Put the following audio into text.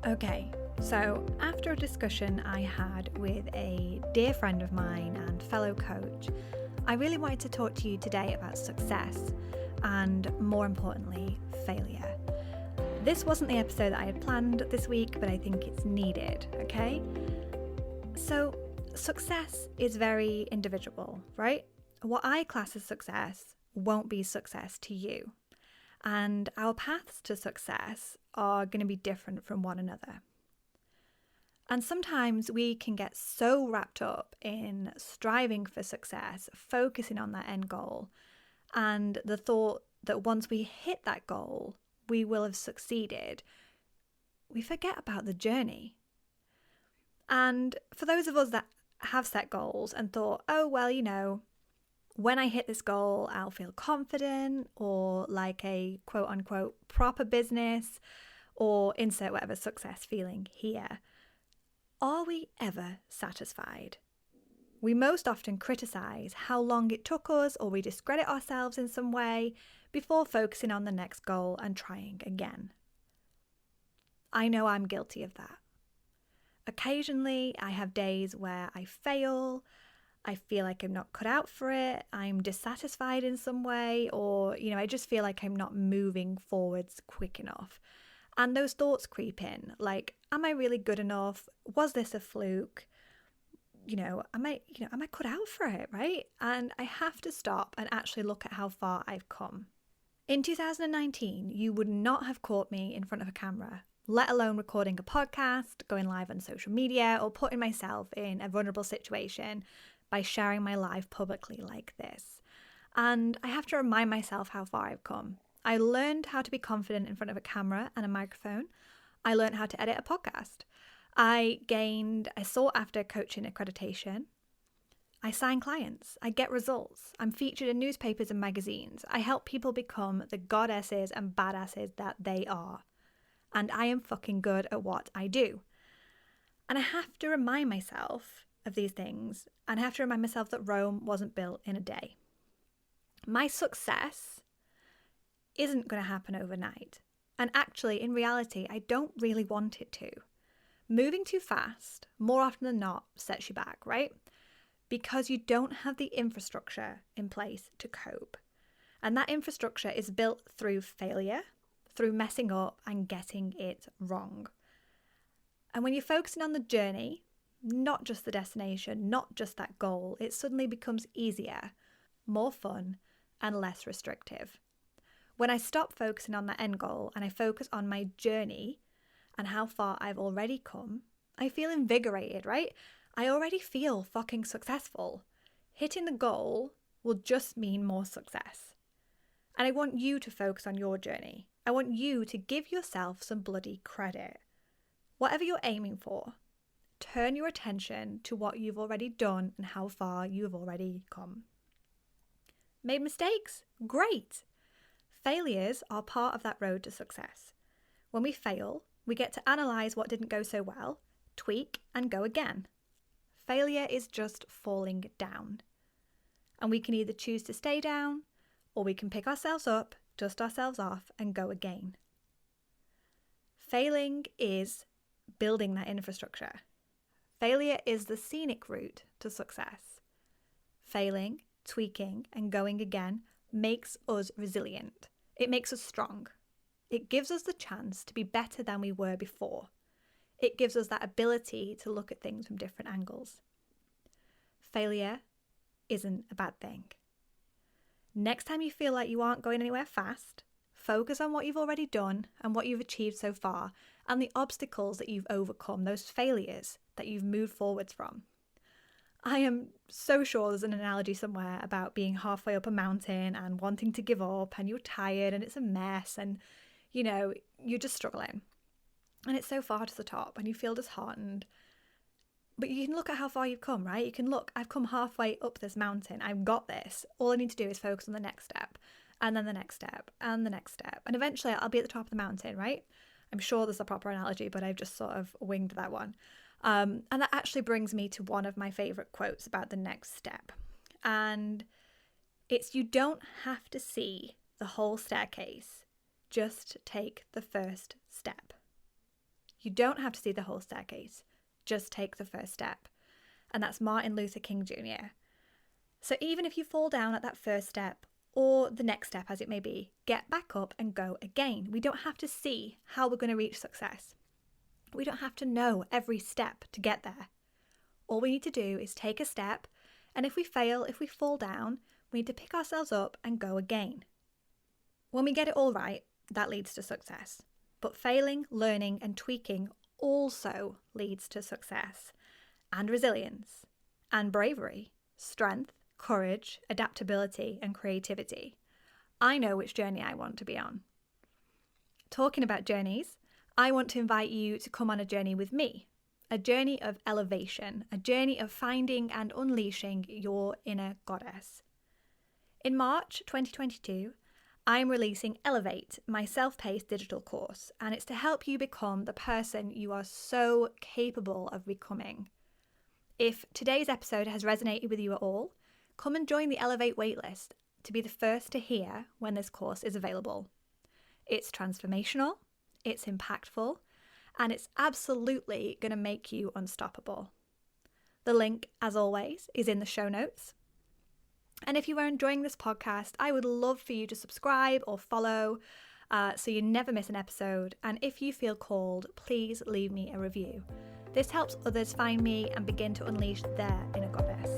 Okay, so after a discussion I had with a dear friend of mine and fellow coach, I really wanted to talk to you today about success and, more importantly, failure. This wasn't the episode that I had planned this week, but I think it's needed, okay? So, success is very individual, right? What I class as success won't be success to you. And our paths to success are going to be different from one another. And sometimes we can get so wrapped up in striving for success, focusing on that end goal, and the thought that once we hit that goal, we will have succeeded, we forget about the journey. And for those of us that have set goals and thought, oh, well, when I hit this goal, I'll feel confident or like a quote unquote proper business, or insert whatever success feeling here. Are we ever satisfied? We most often criticize how long it took us, or we discredit ourselves in some way before focusing on the next goal and trying again. I know I'm guilty of that. Occasionally, I have days where I fail, I feel like I'm not cut out for it, I'm dissatisfied in some way, or, I just feel like I'm not moving forwards quick enough. And those thoughts creep in, like, am I really good enough? Was this a fluke? Am I cut out for it, right? And I have to stop and actually look at how far I've come. In 2019, you would not have caught me in front of a camera, let alone recording a podcast, going live on social media, or putting myself in a vulnerable situation by sharing my life publicly like this. And I have to remind myself how far I've come. I learned how to be confident in front of a camera and a microphone. I learned how to edit a podcast. I sought after coaching accreditation. I sign clients. I get results. I'm featured in newspapers and magazines. I help people become the goddesses and badasses that they are. And I am fucking good at what I do. And I have to remind myself of these things, and I have to remind myself that Rome wasn't built in a day. My success isn't going to happen overnight. And actually, in reality, I don't really want it to. Moving too fast, more often than not, sets you back, right? Because you don't have the infrastructure in place to cope. And that infrastructure is built through failure, through messing up and getting it wrong. And when you're focusing on the journey, not just the destination, not just that goal, it suddenly becomes easier, more fun, and less restrictive. When I stop focusing on that end goal and I focus on my journey and how far I've already come, I feel invigorated, right? I already feel fucking successful. Hitting the goal will just mean more success. And I want you to focus on your journey. I want you to give yourself some bloody credit. Whatever you're aiming for, turn your attention to what you've already done and how far you've already come. Made mistakes? Great! Failures are part of that road to success. When we fail, we get to analyse what didn't go so well, tweak, and go again. Failure is just falling down. And we can either choose to stay down, or we can pick ourselves up, dust ourselves off, and go again. Failing is building that infrastructure. Failure is the scenic route to success. Failing, tweaking, and going again makes us resilient. It makes us strong. It gives us the chance to be better than we were before. It gives us that ability to look at things from different angles. Failure isn't a bad thing. Next time you feel like you aren't going anywhere fast, focus on what you've already done and what you've achieved so far, and the obstacles that you've overcome, those failures that you've moved forwards from. I am so sure there's an analogy somewhere about being halfway up a mountain and wanting to give up, and you're tired and it's a mess and, you're just struggling. And it's so far to the top and you feel disheartened. But you can look at how far you've come, right? You can look, I've come halfway up this mountain. I've got this. All I need to do is focus on the next step, and then the next step, and the next step. And eventually I'll be at the top of the mountain, right? I'm sure there's a proper analogy, but I've just sort of winged that one. And that actually brings me to one of my favourite quotes about the next step. And it's, you don't have to see the whole staircase, just take the first step. You don't have to see the whole staircase. Just take the first step. And that's Martin Luther King Jr. So even if you fall down at that first step, or the next step as it may be, get back up and go again. We don't have to see how we're going to reach success. We don't have to know every step to get there. All we need to do is take a step, and if we fail, if we fall down, we need to pick ourselves up and go again. When we get it all right, that leads to success. But failing, learning, and tweaking also leads to success, and resilience, and bravery, strength, courage, adaptability, and creativity. I know which journey I want to be on. Talking about journeys, I want to invite you to come on a journey with me, a journey of elevation, a journey of finding and unleashing your inner goddess. In March 2022, I'm releasing Elevate, my self-paced digital course, and it's to help you become the person you are so capable of becoming. If today's episode has resonated with you at all, come and join the Elevate waitlist to be the first to hear when this course is available. It's transformational, it's impactful, and it's absolutely going to make you unstoppable. The link, as always, is in the show notes. And if you are enjoying this podcast, I would love for you to subscribe or follow so you never miss an episode. And if you feel called, please leave me a review. This helps others find me and begin to unleash their inner goddess.